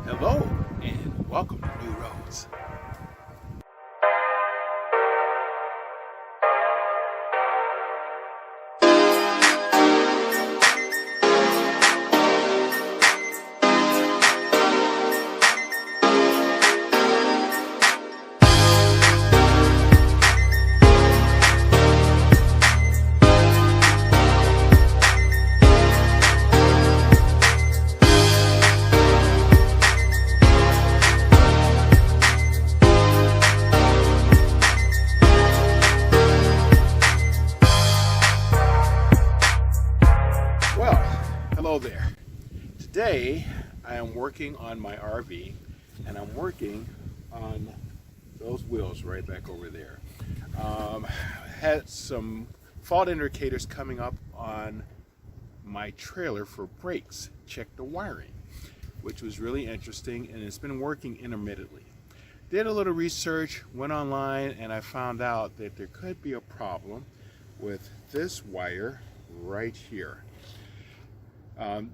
Hello and welcome to New Roads. Hello there. Today I am working on my RV and I'm working on those wheels right back over there. Had some fault indicators coming up on my trailer for brakes. Checked the wiring, which was really interesting, and it's been working intermittently. Did a little research, went online, and I found out that there could be a problem with this wire right here.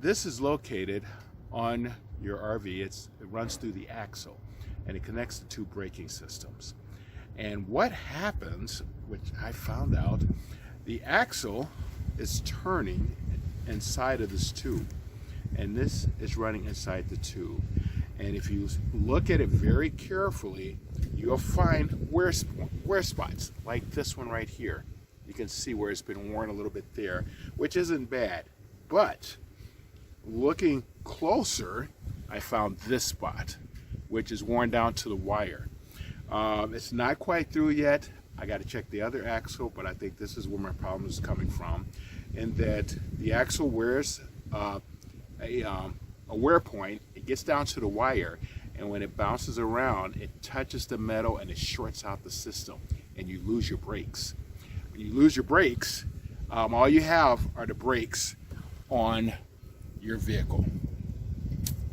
This is located on your RV. It runs through the axle and it connects the two braking systems. And what happens, which I found out, the axle is turning inside of this tube, and this is running inside the tube. And if you look at it very carefully, you'll find wear spots like this one right here. You can see where it's been worn a little bit there, which isn't bad. But looking closer, I found this spot, which is worn down to the wire. It's not quite through yet. I got to check the other axle, but I think this is where my problem is coming from, in that the axle wears a wear point. It gets down to the wire, and when it bounces around, it touches the metal and it shorts out the system, and you lose your brakes. When you lose your brakes, all you have are the brakes on your vehicle.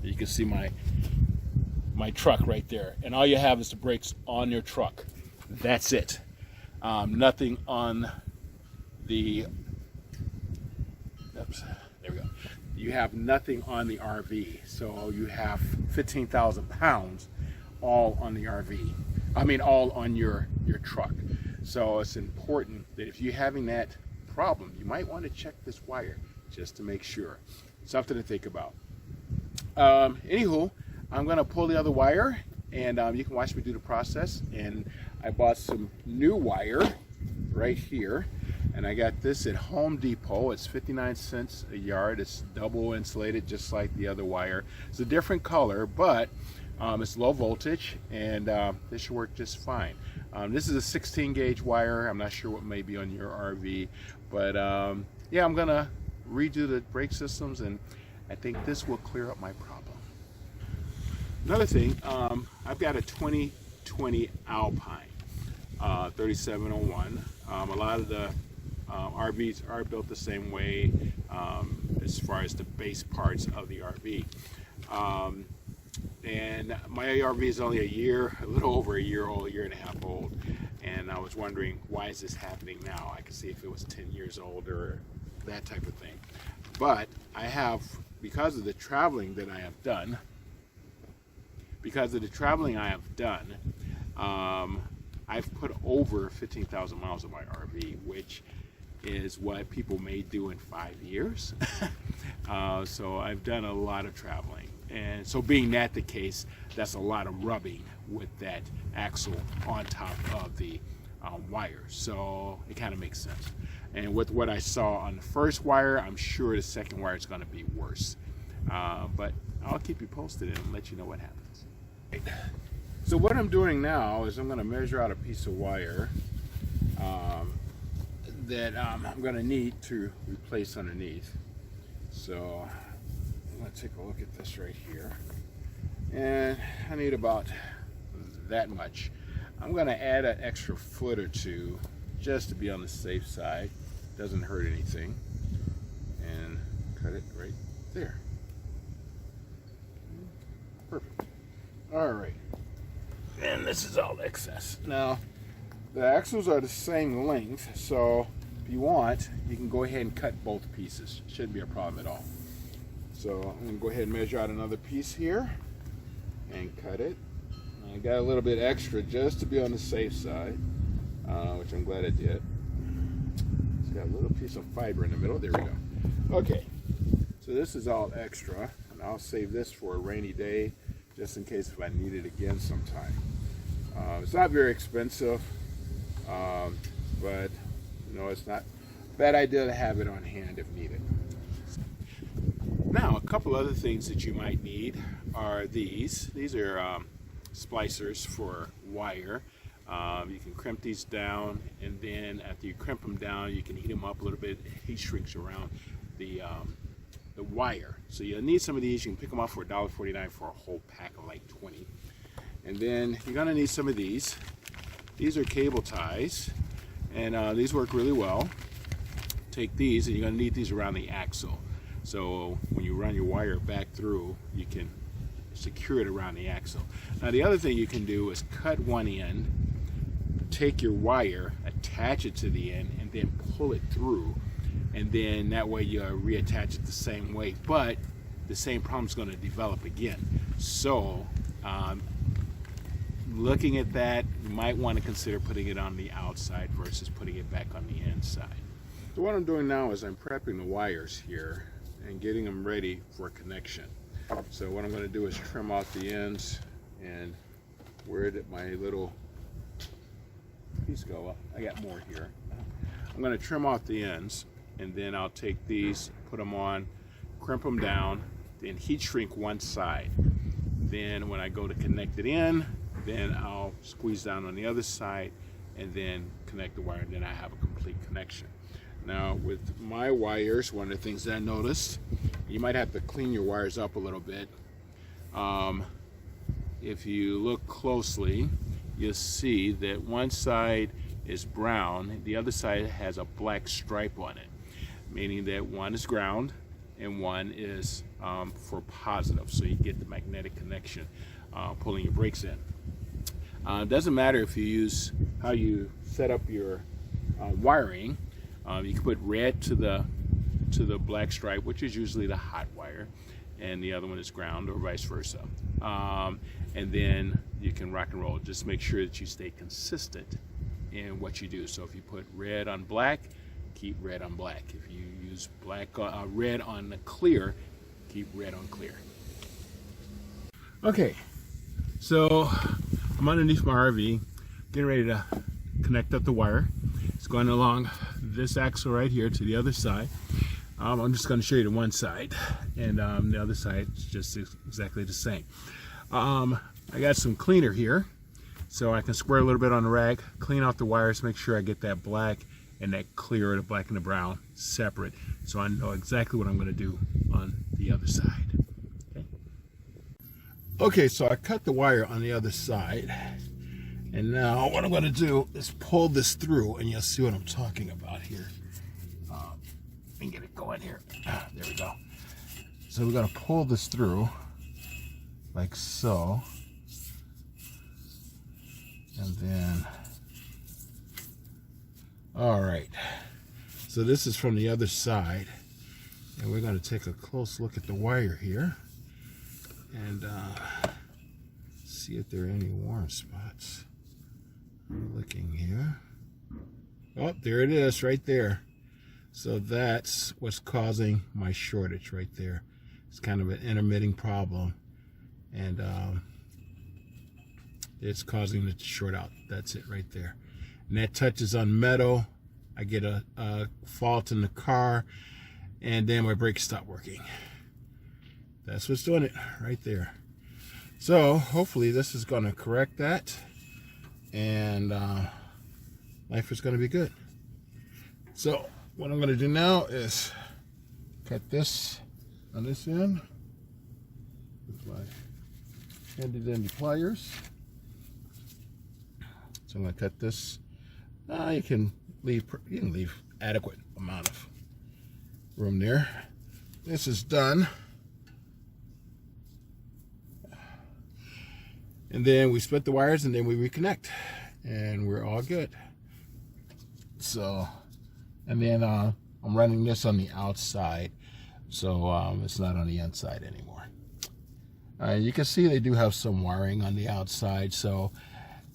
You can see my truck right there, and all you have is the brakes on your truck. That's it. Nothing on the oops, there we go. You have nothing on the RV, so you have 15,000 pounds all on the RV. I mean, all on your truck. So it's important that if you're having that problem, you might want to check this wire just to make sure. Something to think about. Anywho, I'm going to pull the other wire, and you can watch me do the process. And I bought some new wire right here, and I got this at Home Depot. It's 59 cents a yard. It's double insulated just like the other wire. It's a different color, but it's low voltage, and this should work just fine. This is a 16 gauge wire. I'm not sure what may be on your RV, but yeah, I'm gonna redo the brake systems, and I think this will clear up my problem. Another thing, I've got a 2020 Alpine 3701. A lot of the RVs are built the same way as far as the base parts of the RV. And my RV is only a little over a year old, a year and a half old, and I was wondering, why is this happening now? I could see if it was 10 years old or that type of thing. But I have, because of the traveling that I have done, I've put over 15,000 miles on my RV, which is what people may do in 5 years. So I've done a lot of traveling. And so being that the case, that's a lot of rubbing with that axle on top of the wire. So it kind of makes sense. And with what I saw on the first wire, I'm sure the second wire is going to be worse. But I'll keep you posted and let you know what happens. So what I'm doing now is I'm going to measure out a piece of wire that I'm going to need to replace underneath. So I'm going to take a look at this right here. And I need about that much. I'm going to add an extra foot or two just to be on the safe side. Doesn't hurt anything. And cut it right there. Perfect. All right. And this is all excess. Now, the axles are the same length, so if you want, you can go ahead and cut both pieces. Shouldn't be a problem at all. So I'm going to go ahead and measure out another piece here. and cut it. I got a little bit extra just to be on the safe side, which I'm glad I did. It's got a little piece of fiber in the middle. There we go. Okay, so this is all extra, and I'll save this for a rainy day, just in case if I need it again sometime. It's not very expensive, but you know, it's not a bad idea to have it on hand if needed. Now, a couple other things that you might need are these. These are splicers for wire. You can crimp these down, and then after you crimp them down, you can heat them up a little bit. Heat shrinks around the wire. So you'll need some of these. You can pick them up for $1.49 for a whole pack of like 20. And then you're gonna need some of these. These are cable ties, and these work really well. Take these, and you're gonna need these around the axle. So when you run your wire back through, you can secure it around the axle. Now the other thing you can do is cut one end, take your wire, attach it to the end, and then pull it through, and then that way you reattach it the same way, but the same problem is going to develop again. So looking at that, you might want to consider putting it on the outside versus putting it back on the inside. So what I'm doing now is I'm prepping the wires here and getting them ready for connection. So what I'm going to do is trim off the ends, and where did my little piece go? I got more here. I'm going to trim off the ends, and then I'll take these, put them on, crimp them down, then heat shrink one side. Then when I go to connect it in, then I'll squeeze down on the other side and then connect the wire, and then I have a complete connection. Now with my wires, one of the things that I noticed, you might have to clean your wires up a little bit. If you look closely, you'll see that one side is brown, the other side has a black stripe on it, meaning that one is ground and one is for positive, so you get the magnetic connection pulling your brakes in. It doesn't matter if you use how you set up your wiring. You can put red to the black stripe, which is usually the hot wire, and the other one is ground, or vice versa. And then you can rock and roll. Just make sure that you stay consistent in what you do. So if you put red on black, keep red on black. If you use red on clear, keep red on clear. Okay, so I'm underneath my RV, getting ready to connect up the wire. It's going along this axle right here to the other side. I'm just going to show you the one side, and the other side is just exactly the same. I got some cleaner here, so I can square a little bit on the rag, clean off the wires, make sure I get that black and that clear, the black and the brown, separate, so I know exactly what I'm going to do on the other side. Okay, so I cut the wire on the other side, and now what I'm going to do is pull this through, and you'll see what I'm talking about here. Let me get it going here. There we go. So we're going to pull this through like so, and then, all right, so this is from the other side, and we're going to take a close look at the wire here and see if there are any warm spots. I'm looking here. Oh, there it is right there. So that's what's causing my shortage right there. It's kind of an intermitting problem, and it's causing it to short out. That's it right there. And that touches on metal. I get a fault in the car, and then my brakes stop working. That's what's doing it right there. So hopefully this is going to correct that, and life is going to be good. So what I'm going to do now is cut this on this end with my handy dandy pliers. So I'm going to cut this. You can leave adequate amount of room there. This is done. And then we split the wires, and then we reconnect, and we're all good. So, and then I'm running this on the outside, so it's not on the inside anymore. You can see they do have some wiring on the outside, so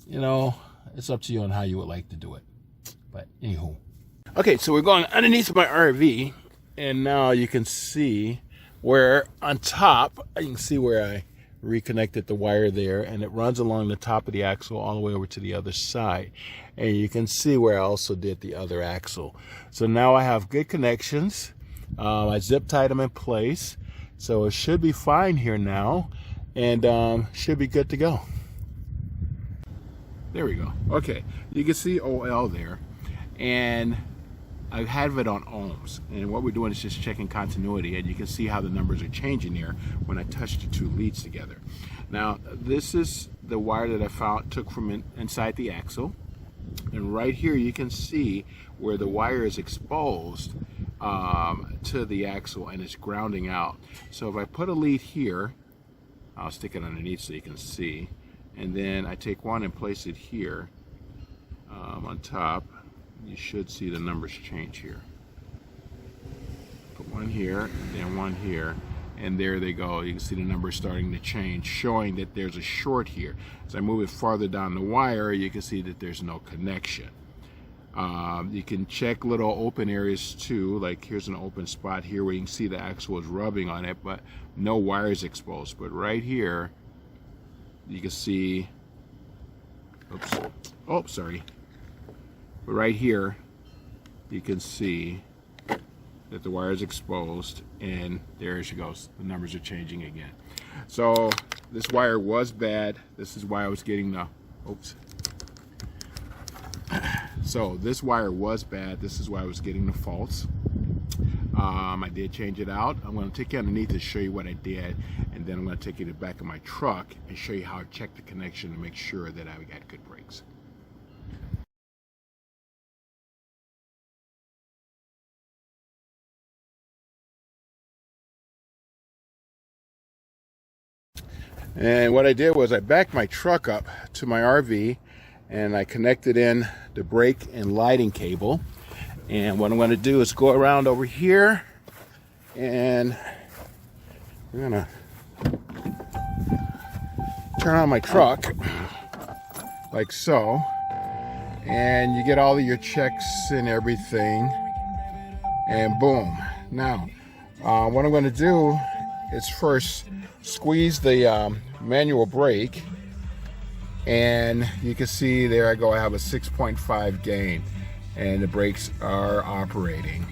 it's up to you on how you would like to do it. But anywho. Okay, so we're going underneath my RV, and now you can see where on top, you can see where I reconnected the wire there, and it runs along the top of the axle all the way over to the other side. And you can see where I also did the other axle. So now I have good connections. I zip tied them in place, so it should be fine here now, and should be good to go. There we go. Okay, you can see OL there, and I have it on ohms, and what we're doing is just checking continuity, and you can see how the numbers are changing here when I touch the two leads together. Now, this is the wire that I took from inside the axle, and right here you can see where the wire is exposed to the axle and it's grounding out. So if I put a lead here, I'll stick it underneath so you can see, and then I take one and place it here on top. You should see the numbers change here. Put one here, then one here, and there they go. You can see the numbers starting to change, showing that there's a short here. As I move it farther down the wire, you can see that there's no connection. You can check little open areas too, like here's an open spot here where you can see the axle is rubbing on it, but no wires exposed. But right here, you can see, oh, sorry. But right here, you can see that the wire is exposed, and there she goes. The numbers are changing again. So this wire was bad. This is why I was getting the, So this wire was bad. This is why I was getting the faults. I did change it out. I'm going to take you underneath to show you what I did, and then I'm going to take you to the back of my truck and show you how I checked the connection to make sure that I got good brakes. And what I did was I backed my truck up to my RV, and I connected in the brake and lighting cable. And what I'm going to do is go around over here, and we're going to turn on my truck like so, and you get all of your checks and everything, and boom. Now what I'm going to do is first squeeze the manual brake, and you can see there I go, I have a 6.5 gain, and the brakes are operating.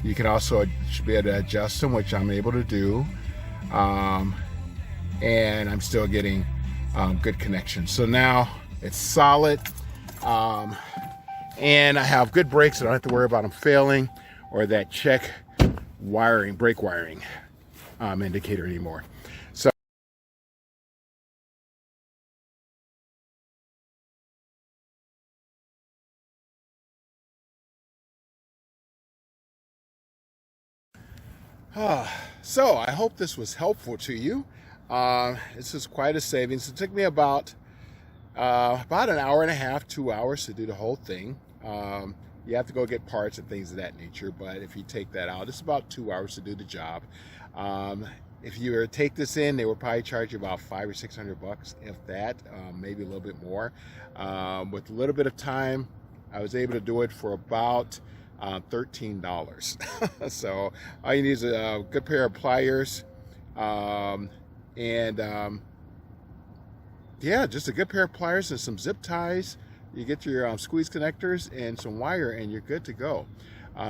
You can also be able to adjust them, which I'm able to do, and I'm still getting good connection. So now it's solid, and I have good brakes. I don't have to worry about them failing or that check wiring, brake wiring indicator anymore. So so I hope this was helpful to you. This is quite a savings. It took me about an hour and a half, 2 hours to do the whole thing. You have to go get parts and things of that nature, but if you take that out, it's about 2 hours to do the job. If you were to take this in, they would probably charge you about $500 or $600, if that, maybe a little bit more. With a little bit of time, I was able to do it for about $13. So all you need is a good pair of pliers, and yeah, just a good pair of pliers and some zip ties. You get your squeeze connectors and some wire, and you're good to go.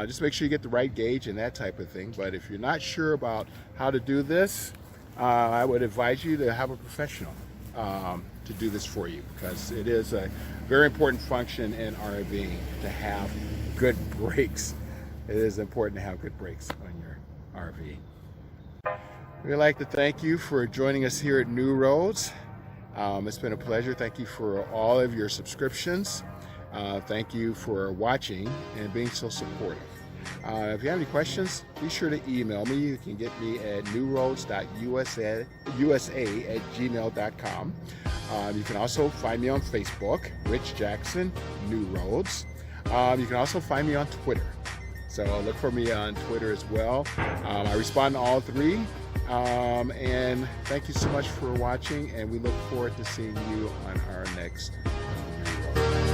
Just make sure you get the right gauge and that type of thing. But if you're not sure about how to do this, I would advise you to have a professional to do this for you, because it is a very important function in RVing to have good brakes. It is important to have good brakes on your RV. We'd like to thank you for joining us here at New Roads. It's been a pleasure. Thank you for all of your subscriptions. Thank you for watching and being so supportive. If you have any questions, be sure to email me. You can get me at newroads.usa@gmail.com. You can also find me on Facebook, Rich Jackson New Roads. You can also find me on Twitter. So look for me on Twitter as well. I respond to all three. And thank you so much for watching, and we look forward to seeing you on our next video.